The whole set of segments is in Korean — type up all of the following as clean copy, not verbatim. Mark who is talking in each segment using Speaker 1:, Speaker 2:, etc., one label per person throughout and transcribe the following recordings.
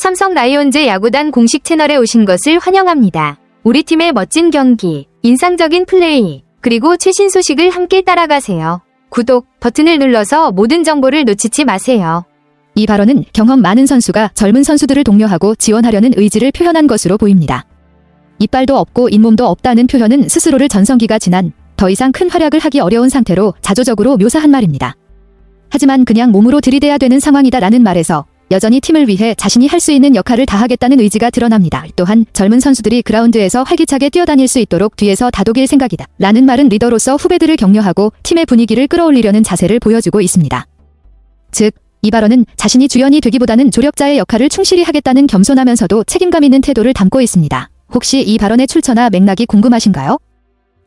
Speaker 1: 삼성 라이온즈 야구단 공식 채널에 오신 것을 환영합니다. 우리 팀의 멋진 경기, 인상적인 플레이, 그리고 최신 소식을 함께 따라가세요. 구독 버튼을 눌러서 모든 정보를 놓치지 마세요.
Speaker 2: 이 발언은 경험 많은 선수가 젊은 선수들을 독려하고 지원하려는 의지를 표현한 것으로 보입니다. 이빨도 없고 잇몸도 없다는 표현은 스스로를 전성기가 지난 더 이상 큰 활약을 하기 어려운 상태로 자조적으로 묘사한 말입니다. 하지만 그냥 몸으로 들이대야 되는 상황이다라는 말에서 여전히 팀을 위해 자신이 할 수 있는 역할을 다하겠다는 의지가 드러납니다. 또한 젊은 선수들이 그라운드에서 활기차게 뛰어다닐 수 있도록 뒤에서 다독일 생각이다 라는 말은 리더로서 후배들을 격려하고 팀의 분위기를 끌어올리려는 자세를 보여주고 있습니다. 즉, 이 발언은 자신이 주연이 되기보다는 조력자의 역할을 충실히 하겠다는 겸손하면서도 책임감 있는 태도를 담고 있습니다. 혹시 이 발언의 출처나 맥락이 궁금하신가요?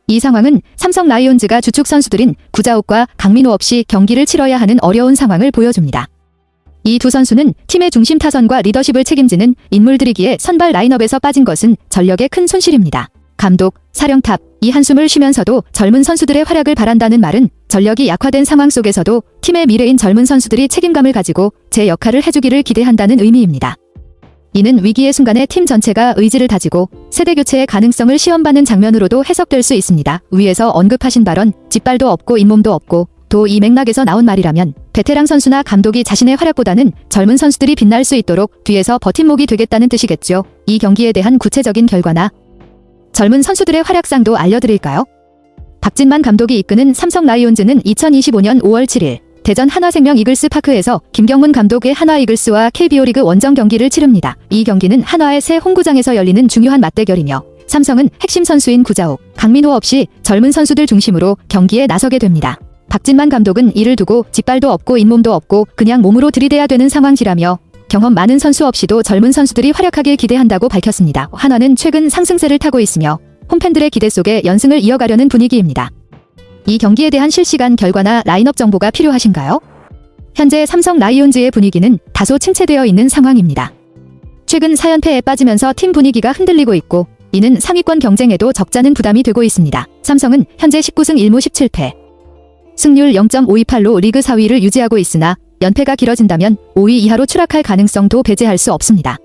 Speaker 2: 이 상황은 삼성 라이온즈가 주축 선수들인 구자욱과 강민호 없이 경기를 치러야 하는 어려운 상황을 보여줍니다. 이 두 선수는 팀의 중심 타선과 리더십을 책임지는 인물들이기에 선발 라인업에서 빠진 것은 전력의 큰 손실입니다. 감독, 사령탑, 이 한숨을 쉬면서도 젊은 선수들의 활약을 바란다는 말은 전력이 약화된 상황 속에서도 팀의 미래인 젊은 선수들이 책임감을 가지고 제 역할을 해주기를 기대한다는 의미입니다. 이는 위기의 순간에 팀 전체가 의지를 다지고 세대 교체의 가능성을 시험받는 장면으로도 해석될 수 있습니다. 위에서 언급하신 발언, 뒷발도 없고 잇몸도 없고 또 이 맥락에서 나온 말이라면 베테랑 선수나 감독이 자신의 활약보다는 젊은 선수들이 빛날 수 있도록 뒤에서 버팀목이 되겠다는 뜻이겠죠. 이 경기에 대한 구체적인 결과나 젊은 선수들의 활약상도 알려드릴까요? 박진만 감독이 이끄는 삼성 라이온즈는 2025년 5월 7일 대전 한화생명 이글스 파크에서 김경문 감독의 한화 이글스와 KBO 리그 원정 경기를 치릅니다. 이 경기는 한화의 새 홈구장에서 열리는 중요한 맞대결이며 삼성은 핵심 선수인 구자욱, 강민호 없이 젊은 선수들 중심으로 경기에 나서게 됩니다. 박진만 감독은 이를 두고 뒷발도 없고 잇몸도 없고 그냥 몸으로 들이대야 되는 상황이라며 경험 많은 선수 없이도 젊은 선수들이 활약하길 기대한다고 밝혔습니다. 한화는 최근 상승세를 타고 있으며 홈팬들의 기대 속에 연승을 이어가려는 분위기입니다. 이 경기에 대한 실시간 결과나 라인업 정보가 필요하신가요? 현재 삼성 라이온즈의 분위기는 다소 침체되어 있는 상황입니다. 최근 4연패에 빠지면서 팀 분위기가 흔들리고 있고 이는 상위권 경쟁에도 적잖은 부담이 되고 있습니다. 삼성은 현재 19승 1무 17패, 승률 0.528로 리그 4위를 유지하고 있으나 연패가 길어진다면 5위 이하로 추락할 가능성도 배제할 수 없습니다.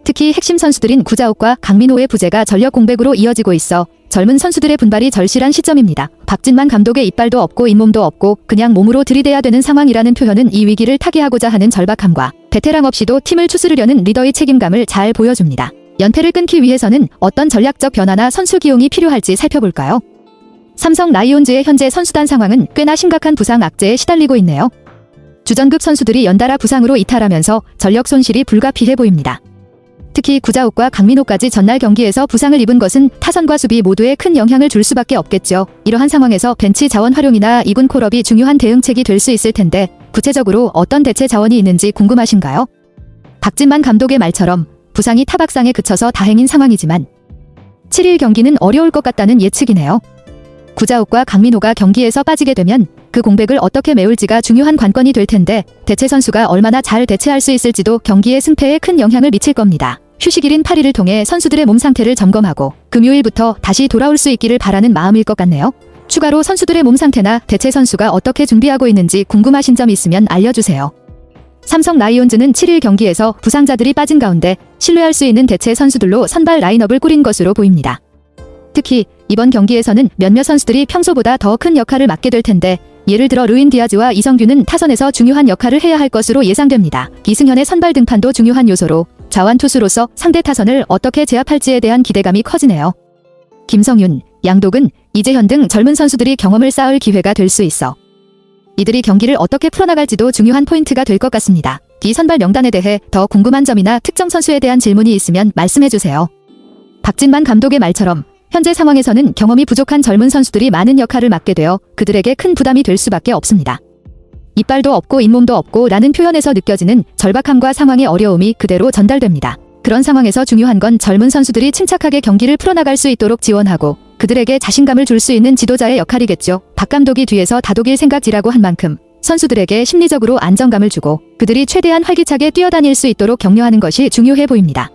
Speaker 2: 특히 핵심 선수들인 구자욱과 강민호의 부재가 전력 공백으로 이어지고 있어 젊은 선수들의 분발이 절실한 시점입니다. 박진만 감독의 이빨도 없고 잇몸도 없고 그냥 몸으로 들이대야 되는 상황이라는 표현은 이 위기를 타개하고자 하는 절박함과 베테랑 없이도 팀을 추스르려는 리더의 책임감을 잘 보여줍니다. 연패를 끊기 위해서는 어떤 전략적 변화나 선수 기용이 필요할지 살펴볼까요? 삼성 라이온즈의 현재 선수단 상황은 꽤나 심각한 부상 악재에 시달리고 있네요. 주전급 선수들이 연달아 부상으로 이탈하면서 전력 손실이 불가피해 보입니다. 특히 구자욱과 강민호까지 전날 경기에서 부상을 입은 것은 타선과 수비 모두에 큰 영향을 줄 수밖에 없겠죠. 이러한 상황에서 벤치 자원 활용이나 2군 콜업이 중요한 대응책이 될 수 있을 텐데 구체적으로 어떤 대체 자원이 있는지 궁금하신가요? 박진만 감독의 말처럼 부상이 타박상에 그쳐서 다행인 상황이지만 7일 경기는 어려울 것 같다는 예측이네요. 구자욱과 강민호가 경기에서 빠지게 되면 그 공백을 어떻게 메울지가 중요한 관건이 될 텐데 대체 선수가 얼마나 잘 대체할 수 있을지도 경기의 승패에 큰 영향을 미칠 겁니다. 휴식일인 8일을 통해 선수들의 몸 상태를 점검하고 금요일부터 다시 돌아올 수 있기를 바라는 마음일 것 같네요. 추가로 선수들의 몸 상태나 대체 선수가 어떻게 준비하고 있는지 궁금하신 점 있으면 알려주세요. 삼성 라이온즈는 7일 경기에서 부상자들이 빠진 가운데 신뢰할 수 있는 대체 선수들로 선발 라인업을 꾸린 것으로 보입니다. 특히 이번 경기에서는 몇몇 선수들이 평소보다 더 큰 역할을 맡게 될 텐데 예를 들어 루인 디아즈와 이성규는 타선에서 중요한 역할을 해야 할 것으로 예상됩니다. 이승현의 선발 등판도 중요한 요소로 좌완 투수로서 상대 타선을 어떻게 제압할지에 대한 기대감이 커지네요. 김성윤, 양독은, 이재현 등 젊은 선수들이 경험을 쌓을 기회가 될 수 있어 이들이 경기를 어떻게 풀어나갈지도 중요한 포인트가 될 것 같습니다. 이 선발 명단에 대해 더 궁금한 점이나 특정 선수에 대한 질문이 있으면 말씀해주세요. 박진만 감독의 말처럼 현재 상황에서는 경험이 부족한 젊은 선수들이 많은 역할을 맡게 되어 그들에게 큰 부담이 될 수밖에 없습니다. 이빨도 없고 잇몸도 없고 라는 표현에서 느껴지는 절박함과 상황의 어려움이 그대로 전달됩니다. 그런 상황에서 중요한 건 젊은 선수들이 침착하게 경기를 풀어나갈 수 있도록 지원하고 그들에게 자신감을 줄 수 있는 지도자의 역할이겠죠. 박 감독이 뒤에서 다독일 생각이라고 한 만큼 선수들에게 심리적으로 안정감을 주고 그들이 최대한 활기차게 뛰어다닐 수 있도록 격려하는 것이 중요해 보입니다.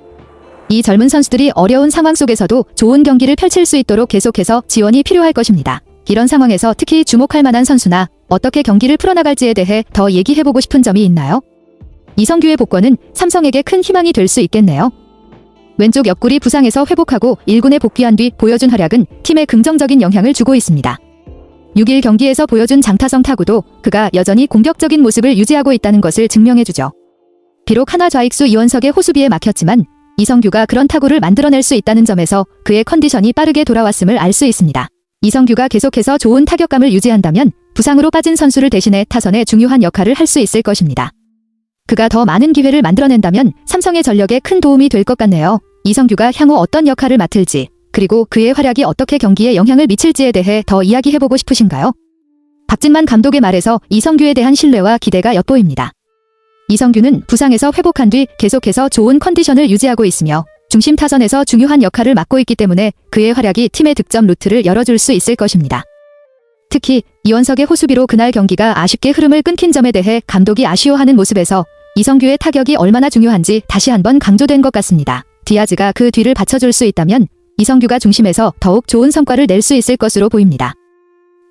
Speaker 2: 이 젊은 선수들이 어려운 상황 속에서도 좋은 경기를 펼칠 수 있도록 계속해서 지원이 필요할 것입니다. 이런 상황에서 특히 주목할 만한 선수나 어떻게 경기를 풀어나갈지에 대해 더 얘기해보고 싶은 점이 있나요? 이성규의 복권은 삼성에게 큰 희망이 될 수 있겠네요. 왼쪽 옆구리 부상에서 회복하고 1군에 복귀한 뒤 보여준 활약은 팀에 긍정적인 영향을 주고 있습니다. 6일 경기에서 보여준 장타성 타구도 그가 여전히 공격적인 모습을 유지하고 있다는 것을 증명해주죠. 비록 하나 좌익수 이원석의 호수비에 막혔지만 이성규가 그런 타구를 만들어낼 수 있다는 점에서 그의 컨디션이 빠르게 돌아왔음을 알 수 있습니다. 이성규가 계속해서 좋은 타격감을 유지한다면 부상으로 빠진 선수를 대신해 타선에 중요한 역할을 할 수 있을 것입니다. 그가 더 많은 기회를 만들어낸다면 삼성의 전력에 큰 도움이 될 것 같네요. 이성규가 향후 어떤 역할을 맡을지, 그리고 그의 활약이 어떻게 경기에 영향을 미칠지에 대해 더 이야기해보고 싶으신가요? 박진만 감독의 말에서 이성규에 대한 신뢰와 기대가 엿보입니다. 이성규는 부상에서 회복한 뒤 계속해서 좋은 컨디션을 유지하고 있으며 중심 타선에서 중요한 역할을 맡고 있기 때문에 그의 활약이 팀의 득점 루트를 열어줄 수 있을 것입니다. 특히 이원석의 호수비로 그날 경기가 아쉽게 흐름을 끊긴 점에 대해 감독이 아쉬워하는 모습에서 이성규의 타격이 얼마나 중요한지 다시 한번 강조된 것 같습니다. 디아즈가 그 뒤를 받쳐줄 수 있다면 이성규가 중심에서 더욱 좋은 성과를 낼 수 있을 것으로 보입니다.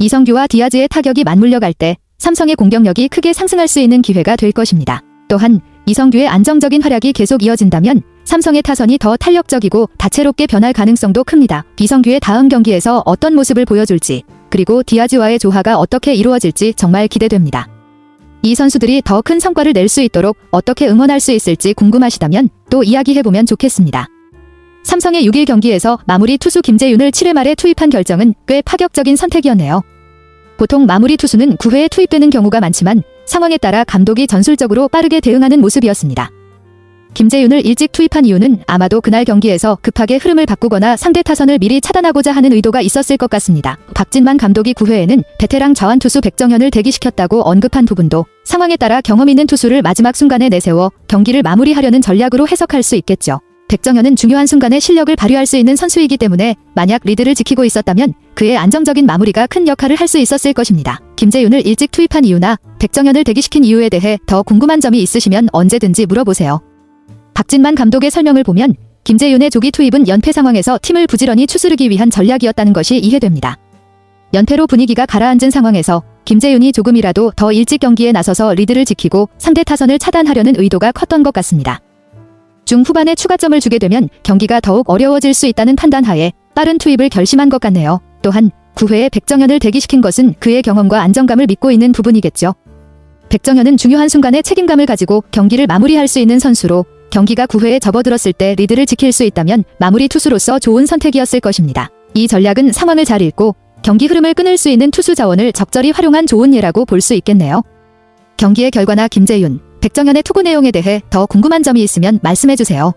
Speaker 2: 이성규와 디아즈의 타격이 맞물려 갈 때 삼성의 공격력이 크게 상승할 수 있는 기회가 될 것입니다. 또한 이성규의 안정적인 활약이 계속 이어진다면 삼성의 타선이 더 탄력적이고 다채롭게 변할 가능성도 큽니다. 이성규의 다음 경기에서 어떤 모습을 보여줄지, 그리고 디아즈와의 조화가 어떻게 이루어질지 정말 기대됩니다. 이 선수들이 더 큰 성과를 낼 수 있도록 어떻게 응원할 수 있을지 궁금하시다면 또 이야기해보면 좋겠습니다. 삼성의 6일 경기에서 마무리 투수 김재윤을 7회 말에 투입한 결정은 꽤 파격적인 선택이었네요. 보통 마무리 투수는 9회에 투입되는 경우가 많지만 상황에 따라 감독이 전술적으로 빠르게 대응하는 모습이었습니다. 김재윤을 일찍 투입한 이유는 아마도 그날 경기에서 급하게 흐름을 바꾸거나 상대 타선을 미리 차단하고자 하는 의도가 있었을 것 같습니다. 박진만 감독이 9회에는 베테랑 좌완 투수 백정현을 대기시켰다고 언급한 부분도 상황에 따라 경험 있는 투수를 마지막 순간에 내세워 경기를 마무리하려는 전략으로 해석할 수 있겠죠. 백정현은 중요한 순간에 실력을 발휘할 수 있는 선수이기 때문에 만약 리드를 지키고 있었다면 그의 안정적인 마무리가 큰 역할을 할 수 있었을 것입니다. 김재윤을 일찍 투입한 이유나 백정현을 대기시킨 이유에 대해 더 궁금한 점이 있으시면 언제든지 물어보세요. 박진만 감독의 설명을 보면 김재윤의 조기 투입은 연패 상황에서 팀을 부지런히 추스르기 위한 전략이었다는 것이 이해됩니다. 연패로 분위기가 가라앉은 상황에서 김재윤이 조금이라도 더 일찍 경기에 나서서 리드를 지키고 상대 타선을 차단하려는 의도가 컸던 것 같습니다. 중후반에 추가점을 주게 되면 경기가 더욱 어려워질 수 있다는 판단하에 빠른 투입을 결심한 것 같네요. 또한 9회에 백정현을 대기시킨 것은 그의 경험과 안정감을 믿고 있는 부분이겠죠. 백정현은 중요한 순간에 책임감을 가지고 경기를 마무리할 수 있는 선수로 경기가 9회에 접어들었을 때 리드를 지킬 수 있다면 마무리 투수로서 좋은 선택이었을 것입니다. 이 전략은 상황을 잘 읽고 경기 흐름을 끊을 수 있는 투수 자원을 적절히 활용한 좋은 예라고 볼 수 있겠네요. 경기의 결과나 김재윤, 백정현의 투구 내용에 대해 더 궁금한 점이 있으면 말씀해주세요.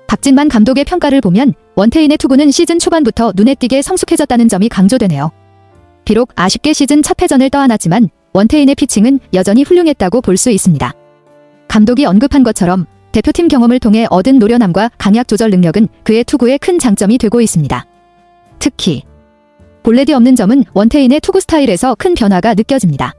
Speaker 2: 박진만 감독의 평가를 보면 원태인의 투구는 시즌 초반부터 눈에 띄게 성숙해졌다는 점이 강조되네요. 비록 아쉽게 시즌 첫 패전을 떠안았지만 원태인의 피칭은 여전히 훌륭했다고 볼 수 있습니다. 감독이 언급한 것처럼 대표팀 경험을 통해 얻은 노련함과 강약 조절 능력은 그의 투구에 큰 장점이 되고 있습니다. 특히 볼넷이 없는 점은 원태인의 투구 스타일에서 큰 변화가 느껴집니다.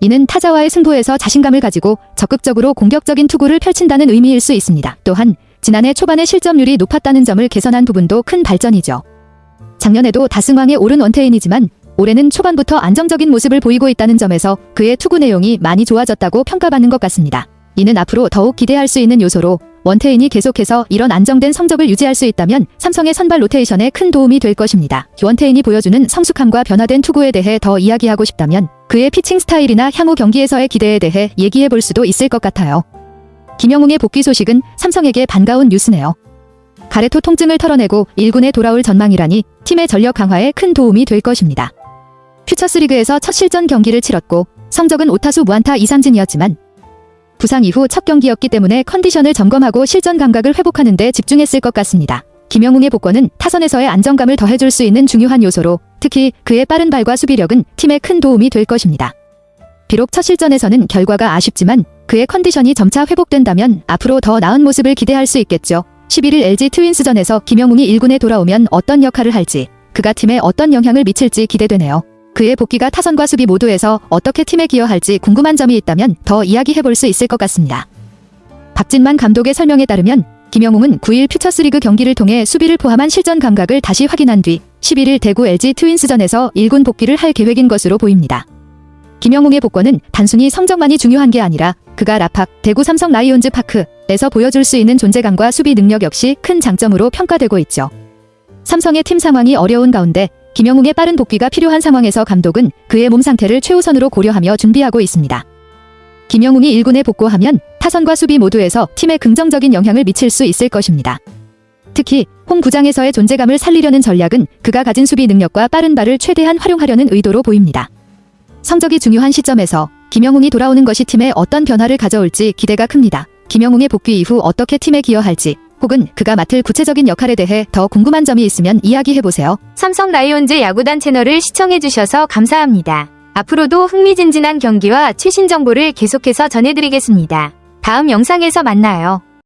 Speaker 2: 이는 타자와의 승부에서 자신감을 가지고 적극적으로 공격적인 투구를 펼친다는 의미일 수 있습니다. 또한 지난해 초반에 실점률이 높았다는 점을 개선한 부분도 큰 발전이죠. 작년에도 다승왕에 오른 원태인이지만 올해는 초반부터 안정적인 모습을 보이고 있다는 점에서 그의 투구 내용이 많이 좋아졌다고 평가받는 것 같습니다. 이는 앞으로 더욱 기대할 수 있는 요소로 원태인이 계속해서 이런 안정된 성적을 유지할 수 있다면 삼성의 선발 로테이션에 큰 도움이 될 것입니다. 원태인이 보여주는 성숙함과 변화된 투구에 대해 더 이야기하고 싶다면 그의 피칭 스타일이나 향후 경기에서의 기대에 대해 얘기해 볼 수도 있을 것 같아요. 김영웅의 복귀 소식은 삼성에게 반가운 뉴스네요. 가래토 통증을 털어내고 1군에 돌아올 전망이라니 팀의 전력 강화에 큰 도움이 될 것입니다. 퓨처스리그에서 첫 실전 경기를 치렀고 성적은 5타수 무안타 2삼진이었지만 부상 이후 첫 경기였기 때문에 컨디션을 점검하고 실전 감각을 회복하는 데 집중했을 것 같습니다. 김영웅의 복권은 타선에서의 안정감을 더해줄 수 있는 중요한 요소로 특히 그의 빠른 발과 수비력은 팀에 큰 도움이 될 것입니다. 비록 첫 실전에서는 결과가 아쉽지만 그의 컨디션이 점차 회복된다면 앞으로 더 나은 모습을 기대할 수 있겠죠. 11일 LG 트윈스전에서 김영웅이 1군에 돌아오면 어떤 역할을 할지, 그가 팀에 어떤 영향을 미칠지 기대되네요. 그의 복귀가 타선과 수비 모두에서 어떻게 팀에 기여할지 궁금한 점이 있다면 더 이야기해볼 수 있을 것 같습니다. 박진만 감독의 설명에 따르면 김영웅은 9일 퓨처스리그 경기를 통해 수비를 포함한 실전 감각을 다시 확인한 뒤 11일 대구 LG 트윈스전에서 1군 복귀를 할 계획인 것으로 보입니다. 김영웅의 복권은 단순히 성적만이 중요한 게 아니라 그가 라팍, 대구 삼성 라이온즈 파크에서 보여줄 수 있는 존재감과 수비 능력 역시 큰 장점으로 평가되고 있죠. 삼성의 팀 상황이 어려운 가운데 김영웅의 빠른 복귀가 필요한 상황에서 감독은 그의 몸 상태를 최우선으로 고려하며 준비하고 있습니다. 김영웅이 1군에 복구하면 타선과 수비 모두에서 팀에 긍정적인 영향을 미칠 수 있을 것입니다. 특히 홈 구장에서의 존재감을 살리려는 전략은 그가 가진 수비 능력과 빠른 발을 최대한 활용하려는 의도로 보입니다. 성적이 중요한 시점에서 김영웅이 돌아오는 것이 팀에 어떤 변화를 가져올지 기대가 큽니다. 김영웅의 복귀 이후 어떻게 팀에 기여할지 혹은 그가 맡을 구체적인 역할에 대해 더 궁금한 점이 있으면 이야기해보세요.
Speaker 1: 삼성 라이온즈 야구단 채널을 시청해주셔서 감사합니다. 앞으로도 흥미진진한 경기와 최신 정보를 계속해서 전해드리겠습니다. 다음 영상에서 만나요.